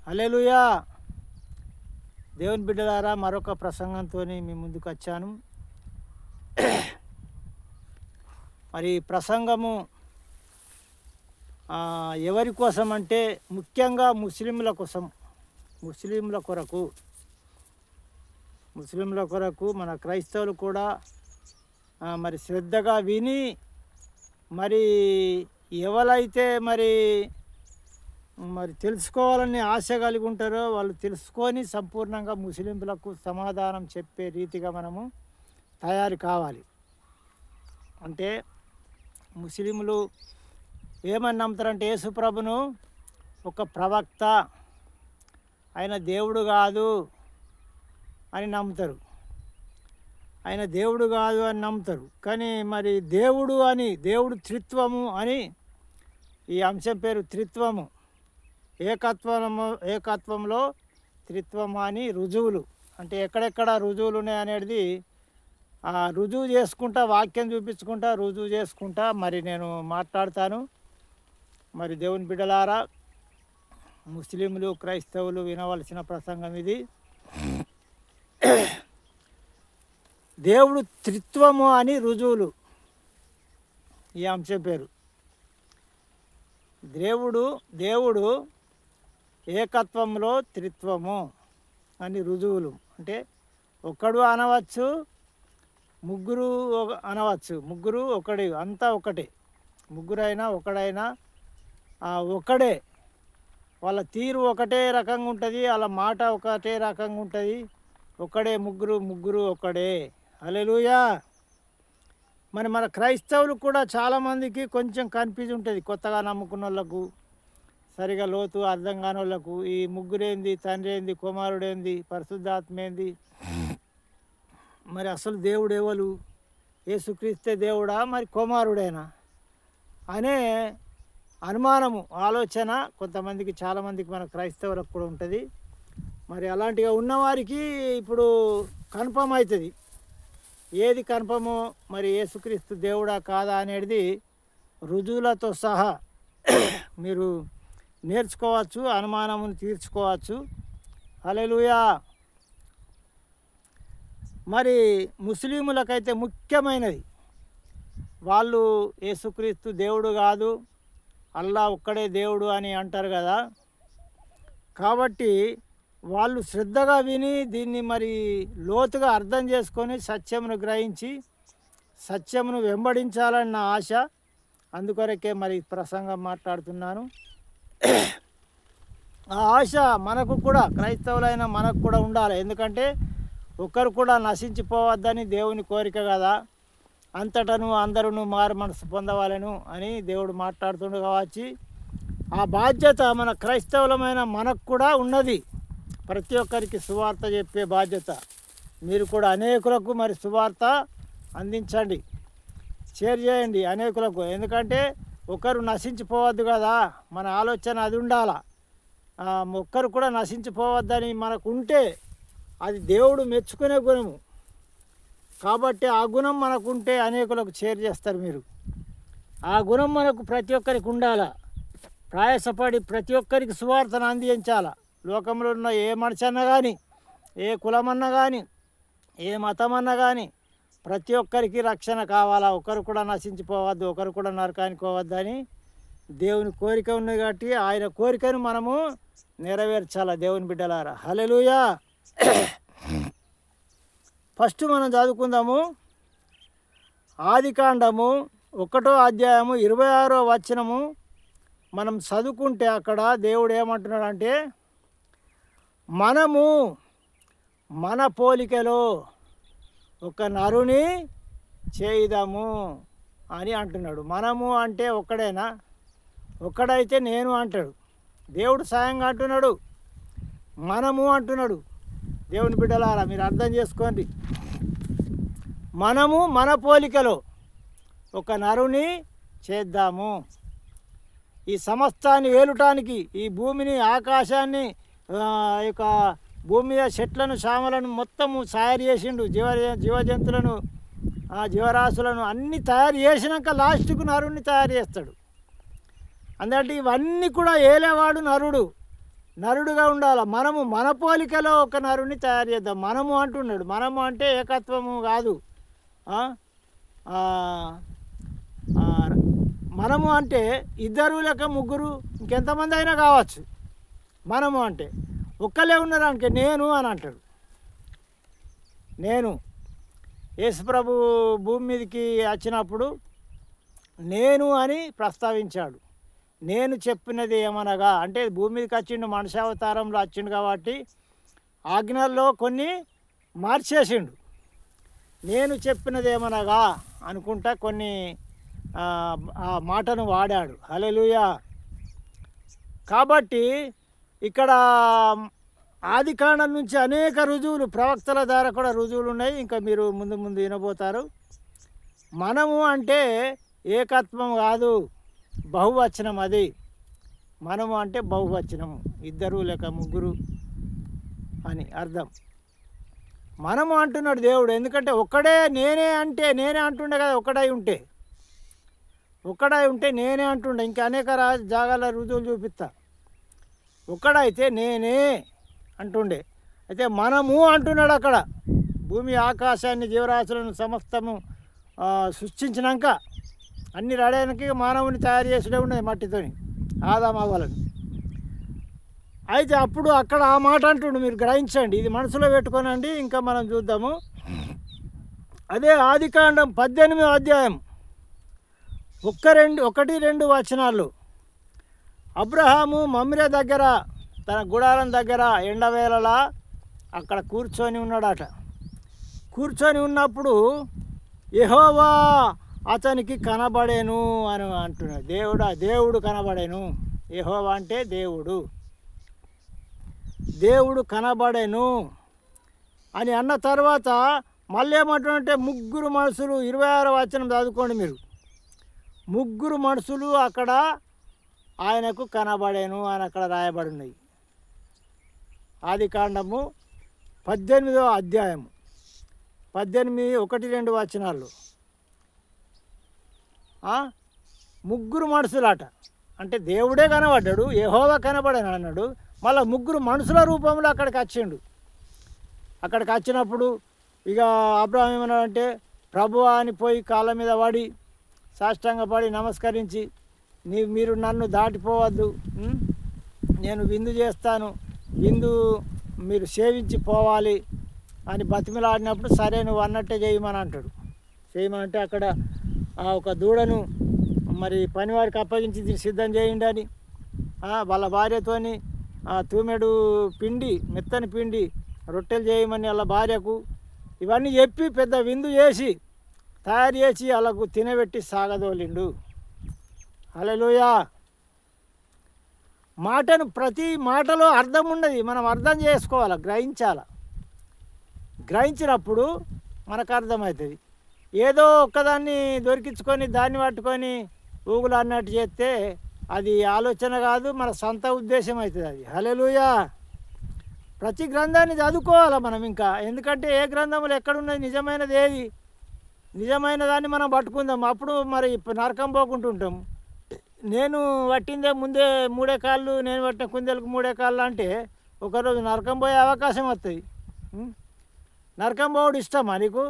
హల్లెలూయా. దేవుని బిడ్డలారా, మరొక ప్రసంగంతో మీ ముందుకు వచ్చాను. మరి ప్రసంగము ఎవరి కోసం అంటే ముఖ్యంగా ముస్లింల కోసం, ముస్లింల కొరకు మన క్రైస్తవులు కూడా మరి శ్రద్ధగా విని, మరి ఎవరైతే మరి తెలుసుకోవాలని ఆశ కలిగి ఉంటారో వాళ్ళు తెలుసుకొని సంపూర్ణంగా ముస్లింలకు సమాధానం చెప్పే రీతిగా మనము తయారు కావాలి. అంటే ముస్లింలు ఏమని నమ్ముతారంటే యేసుప్రభును ఒక ప్రవక్త, ఆయన దేవుడు కాదు అని నమ్ముతారు. ఆయన దేవుడు కాదు అని నమ్ముతారు. కానీ మరి దేవుడు త్రిత్వము అని, ఈ అంశం పేరు త్రిత్వము, ఏకత్వంలో త్రిత్వము అని రుజువులు. అంటే ఎక్కడెక్కడ రుజువులు ఉన్నాయనేది రుజువు చేసుకుంటా, వాక్యం చూపించుకుంటా, రుజువు చేసుకుంటా మరి నేను మాట్లాడతాను. మరి దేవుని బిడ్డలారా, ముస్లింలు క్రైస్తవులు వినవలసిన ప్రసంగం ఇది. దేవుడు త్రిత్వము అని రుజువులు, ఈ అంశం పేరు. దేవుడు ఏకత్వంలో త్రిత్వము అని రుజువులు. అంటే ఒకడు అనవచ్చు, ముగ్గురు అనవచ్చు, ముగ్గురు ఒకటి, అంతా ఒకటే, ముగ్గురైనా ఒకడైనా ఒకడే, వాళ్ళ తీరు ఒకటే రకంగా ఉంటుంది, వాళ్ళ మాట ఒకటే రకంగా ఉంటుంది. ఒకడే, ముగ్గురు ఒకడే. హల్లెలూయా. మరి మన క్రైస్తవులు కూడా చాలామందికి కొంచెం కన్ఫ్యూజ్ ఉంటుంది. కొత్తగా నమ్ముకున్న వాళ్ళకు, సరిగా లోతు అర్థం కాని వాళ్ళకు, ఈ ముగ్గురేంది, తండ్రి ఏంది, కుమారుడేంది, పరిశుద్ధాత్మ ఏంది, మరి అసలు దేవుడు ఎవరు, యేసుక్రీస్తే దేవుడా మరి కుమారుడేనా అనే అనుమానము, ఆలోచన కొంతమందికి, చాలామందికి మన క్రైస్తవులకు కూడా ఉంటుంది. మరి అలాంటిగా ఉన్నవారికి ఇప్పుడు కన్ఫర్మ్ అవుతుంది. ఏది కన్ఫర్మో, మరి యేసుక్రీస్తు దేవుడా కాదా అనేది రుజువులతో సహా మీరు నేర్చుకోవచ్చు, అనుమానమును తీర్చుకోవచ్చు. హల్లెలూయా. మరి ముస్లిములకైతే ముఖ్యమైనది, వాళ్ళు యేసుక్రీస్తు దేవుడు కాదు, అల్లా ఒక్కడే దేవుడు అని అంటారు కదా. కాబట్టి వాళ్ళు శ్రద్ధగా విని దీన్ని మరి లోతుగా అర్థం చేసుకొని సత్యమును గ్రహించి సత్యమును వెంబడించాలన్న ఆశ, అందుకొరకే మరి ప్రసంగం మాట్లాడుతున్నాను. ఆ ఆశ మనకు కూడా, క్రైస్తవులైన మనకు కూడా ఉండాలి. ఎందుకంటే ఒకరు కూడా నశించిపోవద్దని దేవుని కోరిక కదా. అంతటను అందరూ మారు మనసు పొందవాలను అని దేవుడు మాట్లాడుతుండు కావచ్చు. ఆ బాధ్యత మన క్రైస్తవులమైన మనకు కూడా ఉన్నది. ప్రతి ఒక్కరికి సువార్త చెప్పే బాధ్యత. మీరు కూడా అనేకులకు మరి సువార్త అందించండి, షేర్ చేయండి అనేకులకు. ఎందుకంటే ఒకరు నశించిపోవద్దు కదా, మన ఆలోచన అది ఉండాలా. ఒక్కరు కూడా నశించిపోవద్దని మనకు ఉంటే అది దేవుడు మెచ్చుకునే గుణము. కాబట్టి ఆ గుణం మనకుంటే అనేకులకు షేర్ చేస్తారు మీరు. ఆ గుణం మనకు ప్రతి ఒక్కరికి ఉండాలా. ప్రయాసపడి ప్రతి ఒక్కరికి సువార్తను అందించాలా. లోకంలో ఉన్న ఏ మనిషి అన్నా కానీ, ఏ కులమన్నా కానీ, ఏ మతమన్నా కానీ ప్రతి ఒక్కరికి రక్షణ కావాలా. ఒకరు కూడా నశించిపోవద్దు, ఒకరు కూడా నరకానికి పోవద్దు అని దేవుని కోరిక ఉన్నది. కాబట్టి ఆయన కోరికను మనము నెరవేర్చాలా దేవుని బిడ్డలారా. హల్లెలూయా. ఫస్ట్ మనం చదువుకుందాము. ఆదికాండము 1వ అధ్యాయము 26వ వచనము మనం చదువుకుంటే అక్కడ దేవుడు ఏమంటున్నాడు అంటే, మనము మన పోలికలో ఒక నరుని చేయుదాము అని అంటున్నాడు. మనము అంటే ఒక్కడేనా? ఒక్కడైతే నేను అంటాడు. దేవుడు సాయంగా అంటున్నాడు, మనము అంటున్నాడు. దేవుని బిడ్డలారా మీరు అర్థం చేసుకోండి. మనము మన పోలికలో ఒక నరుని చేద్దాము. ఈ సమస్తాన్ని ఏలుటానికి, ఈ భూమిని, ఆకాశాన్ని, యొక్క భూమి మీద చెట్లను, సామలను మొత్తము తయారు చేసిండు. జీవజంతువులను, జీవరాశులను అన్నీ తయారు చేసినాక లాస్ట్కు నరుణ్ణి తయారు చేస్తాడు. అందుకంటే ఇవన్నీ కూడా ఏలేవాడు నరుడు. నరుడుగా ఉండాలి. మనము మన పోలికలో ఒక నరుని తయారు చేద్దాం. మనము అంటున్నాడు. మనము అంటే ఏకత్వము కాదు. ఆ? ఆ, ఆ, మనము అంటే ఇద్దరు లేక ముగ్గురు ఇంకెంతమంది అయినా కావచ్చు. మనము అంటే ఒక్కలే ఉన్నారు అంటే నేను అని అంటాడు. నేను యేసుప్రభు భూమి మీదకి వచ్చినప్పుడు నేను అని ప్రస్తావించాడు. నేను చెప్పినది ఏమనగా అంటే భూమి మీదకి వచ్చిండు, మనిషి అవతారంలో వచ్చిండు కాబట్టి ఆజ్ఞల్లో కొన్ని మార్చేసిండు. నేను చెప్పినది ఏమనగా అనుకుంటా కొన్ని ఆ మాటను వాడాడు. హల్లెలూయా. కాబట్టి ఇక్కడ ఆదికాండం నుంచి అనేక రుజువులు, ప్రవక్తల ద్వారా కూడా రుజువులు ఉన్నాయి. ఇంకా మీరు ముందు ముందు వినబోతారు. మనము అంటే ఏకత్వం కాదు, బహువచనం. అది మనము అంటే బహువచనము, ఇద్దరు లేక ముగ్గురు అని అర్థం. మనము అంటున్నాడు దేవుడు. ఎందుకంటే ఒక్కడే నేనే అంటే నేనే అంటుండే కదా. ఒక్కడై ఉంటే నేనే అంటుండే. ఇంకా అనేక జాగాల రుజువులు చూపిస్తా. ఒక్కడైతే నేనే అంటుండే. అయితే మనము అంటున్నాడు అక్కడ. భూమి ఆకాశాన్ని జీవరాశులను సమస్తము సృష్టించినాక అన్ని రెడైనకి మానవుని తయారు చేసిడే ఉన్నది మట్టితోని, ఆదాము అవ్వాలని. అయితే అప్పుడు అక్కడ ఆ మాట అంటుండు. మీరు గ్రహించండి, ఇది మనసులో పెట్టుకోనండి. ఇంకా మనం చూద్దాము. అదే ఆదికాండం 18వ అధ్యాయం 1-2 వచనాలు. అబ్రహాము మమ్రే దగ్గర, తన గుడారం దగ్గర ఎండవేళలా అక్కడ కూర్చొని ఉన్నాడట. కూర్చొని ఉన్నప్పుడు యెహోవా అతనికి కనబడేను అని అంటున్నాడు. దేవుడు కనబడేను. యెహోవా అంటే దేవుడు కనబడేను అని అన్న తర్వాత మళ్ళీ ఏమంటున్నాడంటే ముగ్గురు మనుషులు, 26వ వచనం చదువుకోండి మీరు. ముగ్గురు మనుషులు అక్కడ ఆయనకు కనబడేను అని అక్కడ రాయబడి ఉన్నాయి. ఆదికాండము 18వ అధ్యాయము 18, 1-2 వచనాలు. ముగ్గురు మనుషులట. అంటే దేవుడే కనబడ్డాడు, యెహోవా కనబడాను అన్నాడు. మళ్ళీ ముగ్గురు మనుషుల రూపంలో అక్కడికి వచ్చిండు. అక్కడికి వచ్చినప్పుడు ఇక అబ్రహాం ఏమన్నాడంటే ప్రభువా అని పోయి కాళ్ళ మీద పడి సాష్టాంగపడి నమస్కరించి, మీరు నన్ను దాటిపోవద్దు, నేను విందు చేస్తాను, విందు మీరు సేవించి పోవాలి అని బతిమిలాడినప్పుడు సరే నువ్వు అన్నట్టే చేయమని అంటాడు. చేయమంటే అక్కడ ఒక దూడను మరి పనివారికి అప్పగించి సిద్ధం చేయండి అని వాళ్ళ భార్యతోని తూమెడు పిండి, మెత్తని పిండి రొట్టెలు చేయమని వాళ్ళ భార్యకు ఇవన్నీ చెప్పి పెద్ద విందు చేసి తయారు చేసి వాళ్ళకు తినబెట్టి సాగదోలిండు. హల్లెలూయా. మాటను ప్రతి మాటలో అర్థం ఉన్నది. మనం అర్థం చేసుకోవాలి, గ్రహించినప్పుడు మనకు అర్థమవుతుంది. ఏదో ఒక్కదాన్ని దొరికించుకొని దాన్ని పట్టుకొని ఊగులు అన్నట్టు చేస్తే అది ఆలోచన కాదు, మన సొంత ఉద్దేశం అవుతుంది అది. హల్లెలూయా. ప్రతి గ్రంథాన్ని చదువుకోవాలి మనం. ఇంకా ఎందుకంటే ఏ గ్రంథంలో ఎక్కడున్నది నిజమైనది ఏది, నిజమైన దాన్ని మనం పట్టుకుందాం. అప్పుడు మరి నరకం పోకుంటుంటాం. నేను పట్టిందే ముందే 3 కాళ్ళు, నేను పట్టిన కుందేలకు 3 కాళ్ళు అంటే ఒకరోజు నరకం పోయే అవకాశం వస్తుంది. నరకం పోవడం ఇష్టమా నీకు?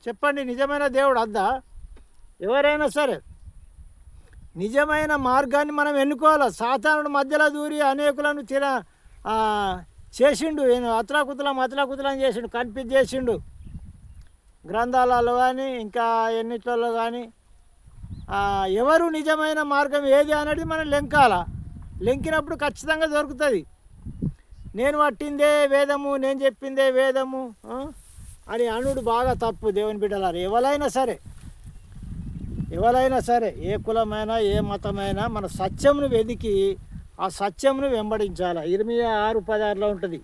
చెప్పండి. నిజమైన దేవుడు అద్దా? ఎవరైనా సరే నిజమైన మార్గాన్ని మనం ఎన్నుకోవాలి. సాతానుడు మధ్యలో దూరి అనేకులను చేసిండు. అతలాకుతలం చేసిండు, కన్ఫ్యూజ్ చేసిండు. గ్రంథాలలో కానీ ఇంకా ఎన్నిట్లలో కానీ ఎవరు నిజమైన మార్గం ఏది అనేది మనం లెంకినప్పుడు ఖచ్చితంగా దొరుకుతుంది. నేను పట్టిందే వేదము, నేను చెప్పిందే వేదము అని అనుడు బాగా తప్పు. దేవుని బిడ్డలారు, ఎవరైనా సరే ఏ కులమైనా ఏ మతమైనా మన సత్యమును వెతికి ఆ సత్యమును వెంబడించాలి. ఇర్మియా 6:16 ఉంటుంది.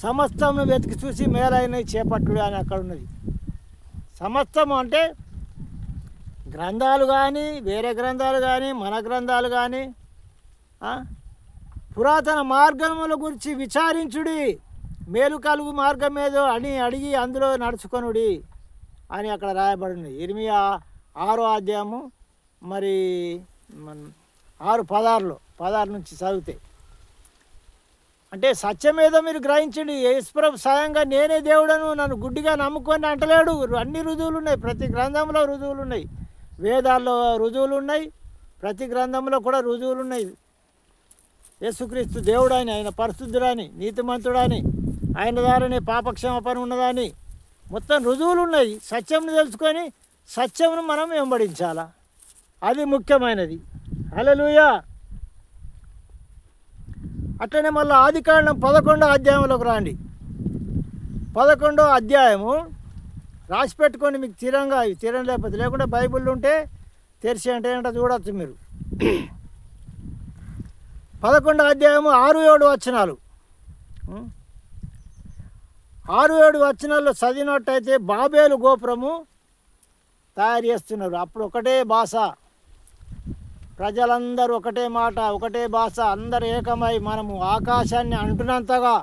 సమస్తమును వెతికి చూసి మేలైనవి చేపట్టుడు అని అక్కడ ఉన్నది. సమస్తము అంటే గ్రంథాలు కానీ, వేరే గ్రంథాలు కానీ, మన గ్రంథాలు కానీ, పురాతన మార్గముల గురించి విచారించుడి, మేలు కలుగు మార్గం ఏదో అని అడిగి అందులో నడుచుకొనుడి అని అక్కడ రాయబడింది. ఇర్మియా 6వ అధ్యాయము మరి 6:16 నుంచి చదివితే అంటే సత్యమేదో మీరు గ్రహించండి. యేసుప్రభు స్వయంగా నేనే దేవుడను నన్ను గుడ్డిగా నమ్ముకొని అంటలేడు. అన్ని రుజువులు ఉన్నాయి, ప్రతి గ్రంథంలో రుజువులు ఉన్నాయి, వేదాల్లో రుజువులు ఉన్నాయి, ప్రతి గ్రంథంలో కూడా రుజువులు ఉన్నాయి. యేసుక్రీస్తు దేవుడని, ఆయన పరిశుద్ధుడని, నీతిమంతుడని, ఆయన ద్వారానే పాపక్షమాపణ ఉన్నదని మొత్తం రుజువులు ఉన్నాయి. సత్యంను తెలుసుకొని సత్యమును మనం వెంబడించాలా, అది ముఖ్యమైనది. హల్లెలూయా. అట్లనే మళ్ళీ ఆదికాండం 11వ అధ్యాయంలోకి రండి. 11వ అధ్యాయము రాసి పెట్టుకోండి, మీకు తీరంగా తీరం లేకపోతే బైబిల్ ఉంటే తెరిచి అంటే ఏంటో చూడవచ్చు మీరు. 11వ అధ్యాయము 6-7 వచనాలు. 6-7 వచనాల్లో చదివినట్టయితే బాబేలు గోపురము తయారు చేస్తున్నారు. అప్పుడు ఒకటే భాష, ప్రజలందరూ ఒకటే మాట, ఒకటే భాష, అందరు ఏకమై మనము ఆకాశాన్ని అంటున్నంతగా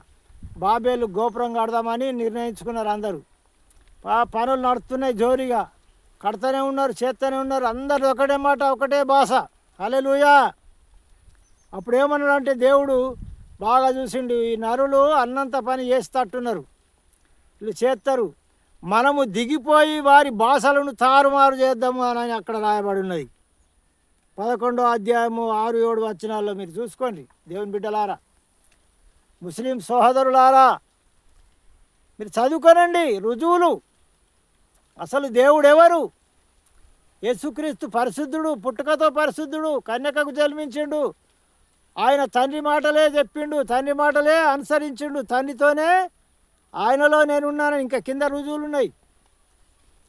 బాబేలు గోపురం కడదామని నిర్ణయించుకున్నారు. అందరూ పనులు నడుస్తున్నాయి, జోరిగా కడతానే ఉన్నారు, చేస్తూనే ఉన్నారు, అందరు ఒకటే మాట, ఒకటే భాష. హల్లెలూయా. అప్పుడు ఏమన్నాడంటే దేవుడు బాగా చూసిండు, ఈ నరులు అన్నంత పని చేస్తట్టున్నారు, వీళ్ళు చేస్తారు, మనము దిగిపోయి వారి భాషలను తారుమారు చేద్దాము అని అక్కడ రాయబడి ఉన్నది. 11వ అధ్యాయము 6-7 వచనాల్లో మీరు చూసుకోండి. దేవుని బిడ్డలారా, ముస్లిం సోదరులారా, మీరు చదువుకోనండి రుజువులు. అసలు దేవుడు ఎవరు? యేసుక్రీస్తు పరిశుద్ధుడు, పుట్టుకతో పరిశుద్ధుడు, కన్యకకు జన్మించిండు, ఆయన తండ్రి మాటలే చెప్పిండు, తండ్రి మాటలే అనుసరించిండు, తండ్రితోనే ఆయనలో నేనున్నాను. ఇంకా కింద రుజువులు ఉన్నాయి,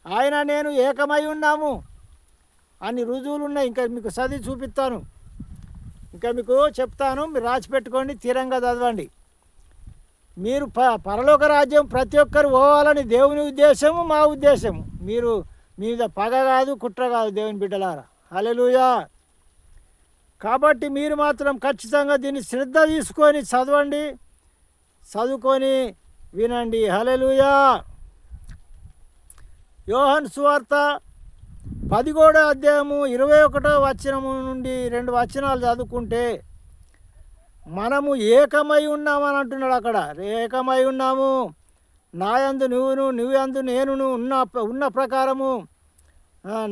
ఆయన నేను ఏకమై ఉన్నాము అన్ని రుజువులు ఉన్నాయి. ఇంకా మీకు చదివి చూపిస్తాను, ఇంకా మీకు చెప్తాను, మీరు రాసి పెట్టుకోండి, తీరంగా చదవండి. మీరు పరలోక రాజ్యం ప్రతి ఒక్కరు పోవాలని దేవుని ఉద్దేశము, మా ఉద్దేశము. మీరు మీద పగ కాదు, కుట్ర కాదు దేవుని బిడ్డలారా. హల్లెలూయా. కాబట్టి మీరు మాత్రం ఖచ్చితంగా దీన్ని శ్రద్ధ తీసుకొని చదవండి, చదువుకొని వినండి. హల్లెలూయా. యోహాను సువార్త 11వ అధ్యాయము 21వ వచనము నుండి 2 వచనాలు చదువుకుంటే మనము ఏకమై ఉన్నామని అంటున్నాడు. అక్కడ ఏకమై ఉన్నాము, నాయందు నువ్వును, నువ్వందు నేనును ఉన్న ప్రకారము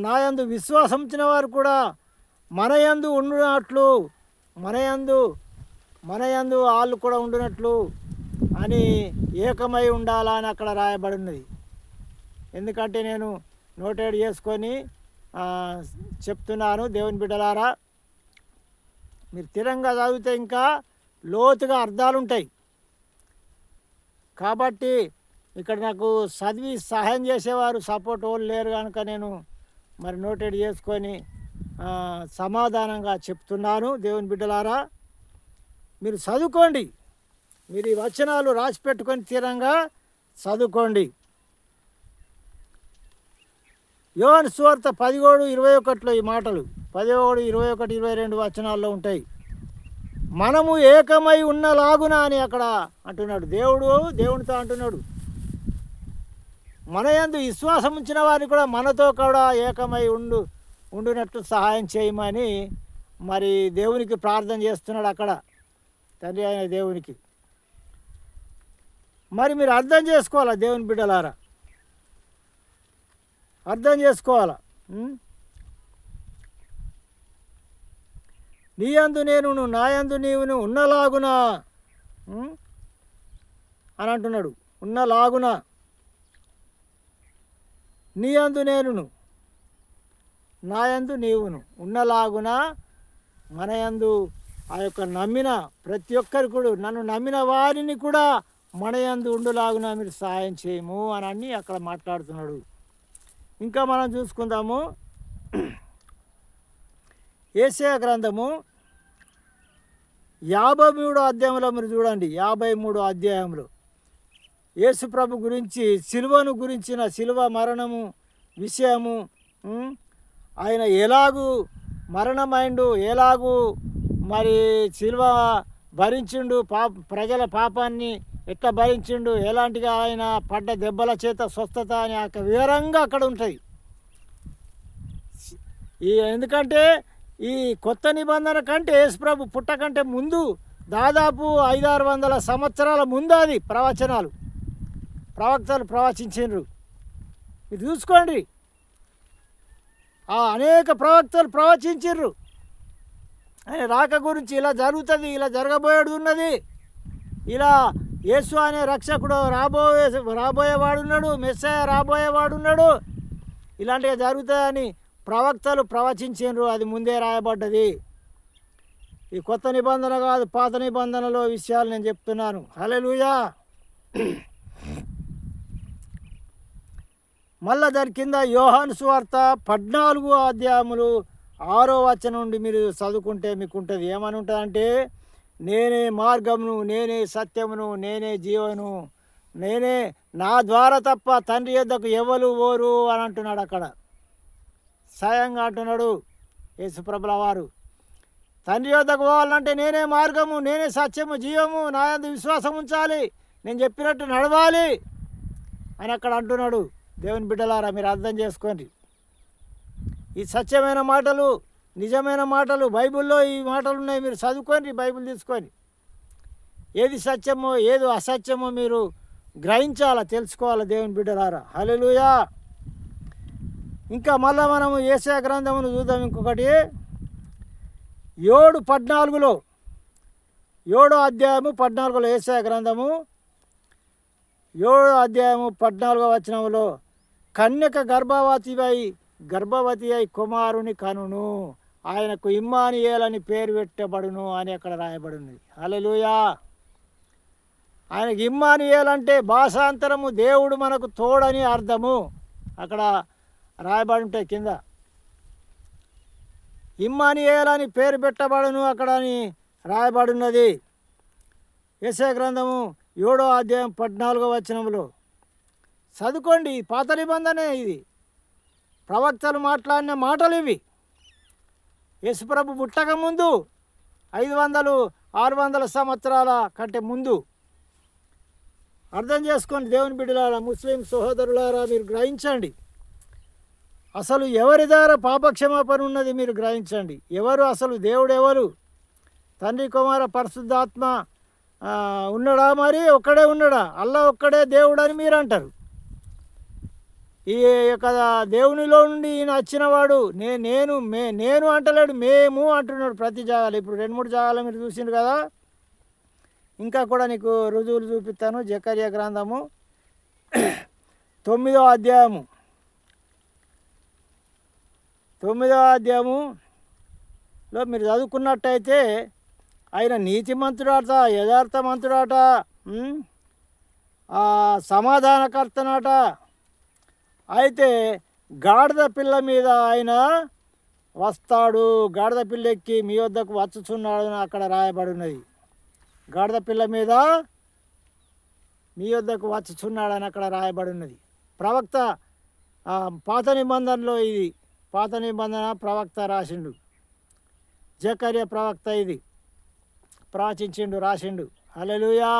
నాయందు విశ్వాసం ఉంచిన వారు కూడా మనయందు ఉండునట్లు, మనయందు వాళ్ళు కూడా ఉండునట్లు అని ఏకమై ఉండాలా అని అక్కడ రాయబడి ఉన్నది. ఎందుకంటే నేను నోటేడ్ చేసుకొని చెప్తున్నాను. దేవుని బిడ్డలారా, మీరు స్థిరంగా చదివితే ఇంకా లోతుగా అర్థాలు ఉంటాయి. కాబట్టి ఇక్కడ నాకు చదివి సహాయం చేసేవారు సపోర్ట్ వాళ్ళు లేరు కనుక నేను మరి నోటెడ్ చేసుకొని సమాధానంగా చెప్తున్నాను. దేవుని బిడ్డలారా, మీరు చదువుకోండి, మీరు ఈ వచనాలు రాసి పెట్టుకొని స్థిరంగా చదువుకోండి. యోహాను సువార్త 17:21 ఈ మాటలు 11, 21, 22 వచనాల్లో ఉంటాయి. మనము ఏకమై ఉన్నలాగున అని అక్కడ అంటున్నాడు. దేవునితో అంటున్నాడు, మన యందు విశ్వాసం ఉంచిన వారిని కూడా మనతో కూడా ఏకమై ఉండునట్లు సహాయం చేయమని మరి దేవునికి ప్రార్థన చేస్తున్నాడు అక్కడ, తండ్రి అయిన దేవునికి. మరి మీరు అర్థం చేసుకోవాలా దేవుని బిడ్డలారా, అర్థం చేసుకోవాలా. నీయందు నేనును, నాయందు నీవును ఉన్నలాగున అని అంటున్నాడు. ఉన్నలాగున, నీయందు నేనును, నాయందు నీవును ఉన్నలాగున, మనయందు ఆ యొక్క నమ్మిన ప్రతి ఒక్కరు కూడా, నన్ను నమ్మిన వారిని కూడా మనయందు ఉండులాగున మీరు సహాయం చేయము అని అక్కడ మాట్లాడుతున్నాడు. ఇంకా మనం చూసుకుందాము. యెషయా గ్రంథము 53వ అధ్యాయంలో మీరు చూడండి. 53వ అధ్యాయంలో యేసుప్రభు గురించి, సిలువను గురించిన, సిలువ మరణము విషయము, ఆయన ఎలాగూ మరణమైండు, ఎలాగూ మరి సిలువ భరించిండు, ప్రజల పాపాన్ని ఎట్లా భరించిండు, ఎలాంటిగా ఆయన పడ్డ దెబ్బల చేత స్వస్థత అని ఆ వివరంగా అక్కడ ఉంటుంది. ఎందుకంటే ఈ కొత్త నిబంధన కంటే యేసుప్రభు పుట్టకంటే ముందు దాదాపు 500-600 సంవత్సరాల ముందు అది ప్రవక్తలు ప్రవచించారు. మీరు చూసుకోండి, అనేక ప్రవక్తలు ప్రవచించారు ఆయన రాక గురించి. ఇలా జరుగుతుంది, ఇలా జరగబోయేది ఉన్నది, ఇలా యేసు అనే రక్షకుడు రాబోయేవాడున్నాడు, మెస్సయ రాబోయేవాడున్నాడు, ఇలాంటివి జరుగుతాయని ప్రవక్తలు ప్రవచించారు. అది ముందే రాయబడ్డది. ఈ కొత్త నిబంధన కాదు, పాత నిబంధనలో విషయాలు నేను చెప్తున్నాను. హల్లెలూయా. మళ్ళా దాని కింద యోహాను సువార్త 14 అధ్యాయములు 6వ వచనం నుండి మీరు చదువుకుంటే మీకు ఉంటుంది. ఏమని ఉంటుందంటే, నేనే మార్గమును, నేనే సత్యమును, నేనే జీవను, నేనే, నా ద్వారా తప్ప తండ్రి యొద్దకు ఎవరు ఓరు అని అంటున్నాడు. అక్కడ స్వయంగా అంటున్నాడు యేసుప్రభుల వారు. తండ్రి యొద్దకు పోవాలంటే నేనే మార్గము, నేనే సత్యము, జీవము, నా యందు విశ్వాసం ఉంచాలి, నేను చెప్పినట్టు నడవాలి అని అక్కడ అంటున్నాడు. దేవుని బిడ్డలారా, మీరు అర్థం చేసుకోండి. ఈ సత్యమైన మాటలు, నిజమైన మాటలు, బైబిల్లో ఈ మాటలు ఉన్నాయి. మీరు చదువుకోండి, బైబిల్ తీసుకొని ఏది సత్యమో ఏది అసత్యమో మీరు గ్రహించాలా, తెలుసుకోవాలా దేవుని బిడ్డలారా. హల్లెలూయా. ఇంకా మళ్ళీ మనము యెషయా గ్రంథమును చూద్దాం. ఇంకొకటి 7:14 7వ అధ్యాయము 14 యెషయా గ్రంథము 7వ అధ్యాయము 14వ వచనంలో, కన్యక గర్భవతి అయి కుమారుని కనును, ఆయనకు ఇమ్మానుయేల్ అని పేరు పెట్టబడును అని అక్కడ రాయబడింది. హల్లెలూయా. ఆయనకి ఇమ్మానుయేల్ అంటే భాషాంతరము దేవుడు మనకు తోడని అర్థము. అక్కడ రాయబడి ఉంటాయి కింద. ఇమ్మానుయేల్ అని పేరు పెట్టబడును అక్కడ అని రాయబడినది. యెషయా గ్రంథము 7వ అధ్యాయం 14వ వచనంలో చదువుకోండి. పాత నిబంధనే ఇది, ప్రవక్తలు మాట్లాడిన మాటలు ఇవి. యేసుప్రభు పుట్టక ముందు 500-600 సంవత్సరాల కంటే ముందు. అర్థం చేసుకోండి దేవుని బిడ్డలారా, ముస్లిం సహోదరులారా, మీరు గ్రహించండి. అసలు ఎవరి ద్వారా పాపక్షమాపణ ఉన్నది మీరు గ్రహించండి. ఎవరు అసలు దేవుడు ఎవరు? తండ్రి, కుమార, పరిశుద్ధాత్మ ఉన్నాడా? మరి ఒక్కడే ఉన్నాడా? అల్లా ఒక్కడే దేవుడు అని మీరు అంటారు. ఈ యొక్క దేవునిలో నుండి ఈయన వచ్చినవాడు నేను అంటలేడు, మేము అంటున్నాడు ప్రతి జాగాలు. ఇప్పుడు 2-3 జాగాలు మీరు చూసిండ్రు కదా. ఇంకా కూడా నీకు రుజువులు చూపిస్తాను. జకర్యా గ్రంథము 9వ అధ్యాయము 9వ అధ్యాయములో మీరు చదువుకున్నట్టయితే, ఆయన నీతిమంతుడాట, యథార్థమంతుడాట, సమాధానకర్తనాట. అయితే గాడిద పిల్ల మీద ఆయన వస్తాడు, గాడిద పిల్ల ఎక్కి మీ వద్దకు వచ్చుచున్నాడు అని అక్కడ రాయబడి ఉన్నది. గాడిద పిల్ల మీద మీ వద్దకు వచ్చుచున్నాడని అక్కడ రాయబడి ఉన్నది. ప్రవక్త పాత నిబంధనలో ఇది, పాత నిబంధన ప్రవక్త రాసిండు. జకర్యా ప్రవక్త ఇది ప్రవచించిండు, రాసిండు. హల్లెలూయా.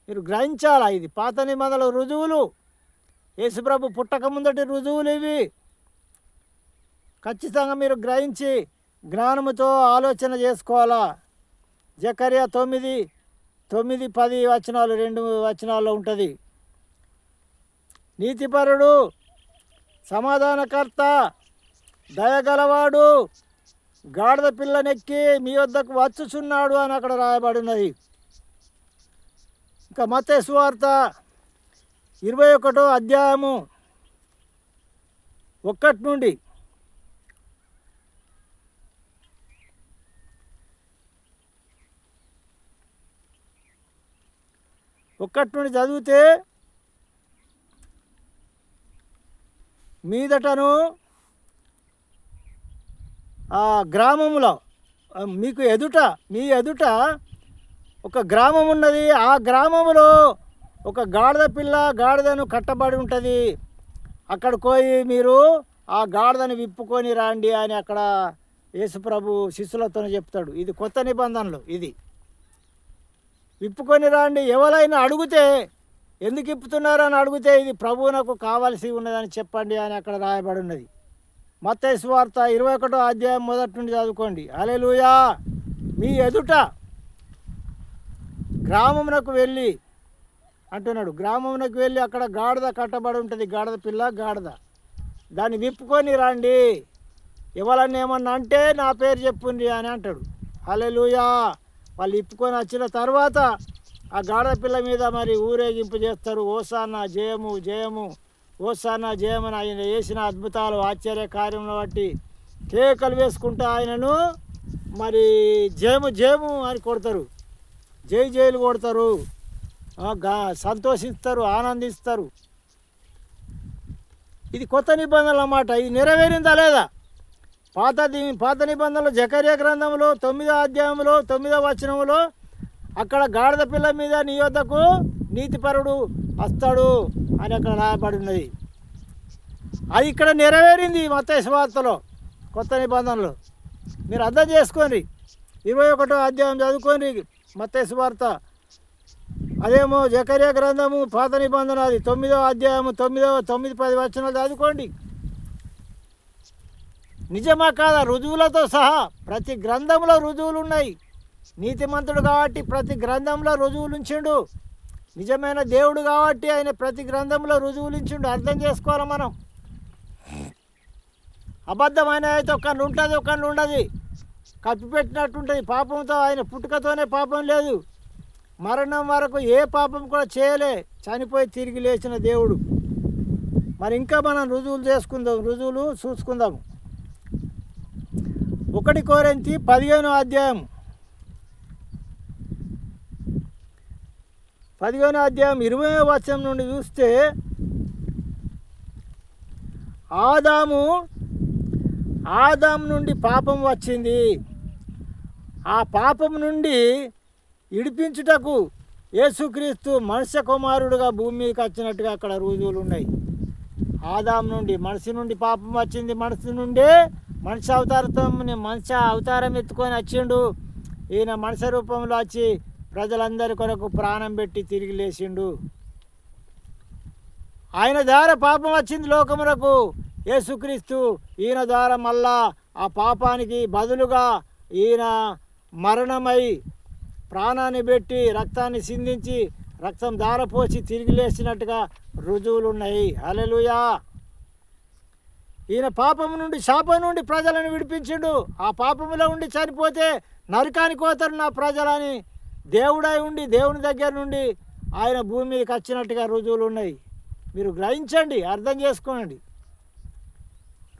మీరు గ్రహించాలా, ఇది పాత నిబంధనల రుజువులు, యేసుప్రభు పుట్టక ముందటి రుజువులు ఇవి. ఖచ్చితంగా మీరు గ్రహించి జ్ఞానముతో ఆలోచన చేసుకోవాలా. జకర్యా 9:10 వచనాలు, 2 వచనాల్లో ఉంటుంది. నీతిపరుడు, సమాధానకర్త, దయగలవాడు, గాడిద పిల్లనెక్కి మీ వద్దకు వచ్చుచున్నాడు అని అక్కడ రాయబడినది. ఇంకా మత్తయి సువార్త 21వ అధ్యాయము 1 నుండి చదివితే, మీదటను ఆ గ్రామంలో మీకు మీ ఎదుట ఒక గ్రామం ఉన్నది. ఆ గ్రామంలో ఒక గాడిదను కట్టబడి ఉంటుంది. అక్కడికి పోయి మీరు ఆ గాడిదను విప్పుకొని రండి అని అక్కడ యేసుప్రభు శిష్యులతో చెప్తాడు. ఇది కొత్త నిబంధనలు. ఇది విప్పుకొని రండి. ఎవరైనా అడిగితే ఎందుకు ఇప్పుతున్నారని అడిగితే, ఇది ప్రభువునకు కావాల్సి ఉన్నదని చెప్పండి అని అక్కడ రాయబడి ఉన్నది. మత్తయి సువార్త 21వ అధ్యాయం 1 నుండి చదువుకోండి. హల్లెలూయా. మీ ఎదుట గ్రామమునకు వెళ్ళి అంటున్నాడు. గ్రామమునకు వెళ్ళి అక్కడ గాడిద కట్టబడి ఉంటుంది, గాడిద పిల్ల గాడిద, దాన్ని విప్పుకొని రండి, ఎవరన్నా ఏమన్నా అంటే నా పేరు చెప్పుండి అని అంటాడు. హల్లెలూయా. వాళ్ళు విప్పుకొని వచ్చిన తర్వాత ఆ గాడిద పిల్ల మీద మరి ఊరేగింపు చేస్తారు. హోసానా జయము జయము, హోసానా జయమని ఆయన చేసిన అద్భుతాలు ఆశ్చర్య కార్యంలో బట్టి కేకలు వేసుకుంటూ ఆయనను మరి జయము జయము అని కొడతారు, జై జైలు కొడతారు, సంతోషిస్తారు, ఆనందిస్తారు. ఇది కొత్త నిబంధనలు అన్నమాట. ఇది నెరవేరిందా లేదా? పాత నిబంధనలు జకర్యా గ్రంథంలో 9వ అధ్యాయంలో 9వ వచనంలో అక్కడ గాడిద పిల్ల మీద నీ యొద్దకు నీతిపరుడు వస్తాడు అని అక్కడ రాయబడి ఉన్నది. అది ఇక్కడ నెరవేరింది మత్తయి సువార్తలో, కొత్త నిబంధనలు. మీరు అర్థం చేసుకోండి. 21వ అధ్యాయం చదువుకోండి మత్తయి సువార్త. అదేమో జకర్యా గ్రంథము పాత నిబంధన, అది 9వ అధ్యాయము 9-10 వచనాలు చదువుకోండి. నిజమా కాదా? రుజువులతో సహా ప్రతి గ్రంథంలో రుజువులు ఉన్నాయి. నీతిమంతుడు కాబట్టి ప్రతి గ్రంథంలో రుజువులు ఉంచిండు. నిజమైన దేవుడు కాబట్టి ఆయన ప్రతి గ్రంథంలో రుజువులు ఇచ్చిండు. అర్థం చేసుకోవాలి మనం. అబద్ధమైన అయితే ఒకళ్ళు ఉంటుంది, ఒకళ్ళు ఉండదు, కప్పిపెట్టినట్టుంటుంది. పాపంతో ఆయన పుట్టుకతోనే పాపం లేదు, మరణం వరకు ఏ పాపం కూడా చేయలే, చనిపోయి తిరిగి లేచిన దేవుడు. మరి ఇంకా మనం రుజువులు రుజువులు చూసుకుందాము. 1 కొరింథీ 15వ అధ్యాయం 20వ వచనం నుండి చూస్తే, ఆదాము నుండి పాపం వచ్చింది, ఆ పాపం నుండి విడిపించుటకు యేసుక్రీస్తు మనుష్య కుమారుడుగా భూమి మీదకి వచ్చినట్టుగా అక్కడ రుజువులు ఉన్నాయి. ఆదాము నుండి, మనిషి నుండి పాపం వచ్చింది, మనిషి అవతారం ఎత్తుకొని వచ్చిండు. ఈయన మనిషి రూపంలో వచ్చి ప్రజలందరి కొరకు ప్రాణం పెట్టి తిరిగి లేచిండు. ఆయన ద్వారా పాపం వచ్చింది లోకమునకు, యేసుక్రీస్తు ఈయన ద్వారా మళ్ళా ఆ పాపానికి బదులుగా ఈయన మరణమై ప్రాణాన్ని పెట్టి రక్తాన్ని సిందించి రక్తం దారపోసి తిరిగి లేచినట్టుగా రుజువులు ఉన్నాయి. హల్లెలూయా. ఈయన పాపం నుండి, శాపం నుండి ప్రజలను విడిపించిండు. ఆ పాపములో ఉండి చనిపోతే నరకానికి పోతారు నా ప్రజలని దేవుడై ఉండి దేవుని దగ్గర నుండి ఆయన భూమి మీదకి వచ్చినట్టుగా రుజువులు ఉన్నాయి. మీరు గ్రహించండి, అర్థం చేసుకోండి.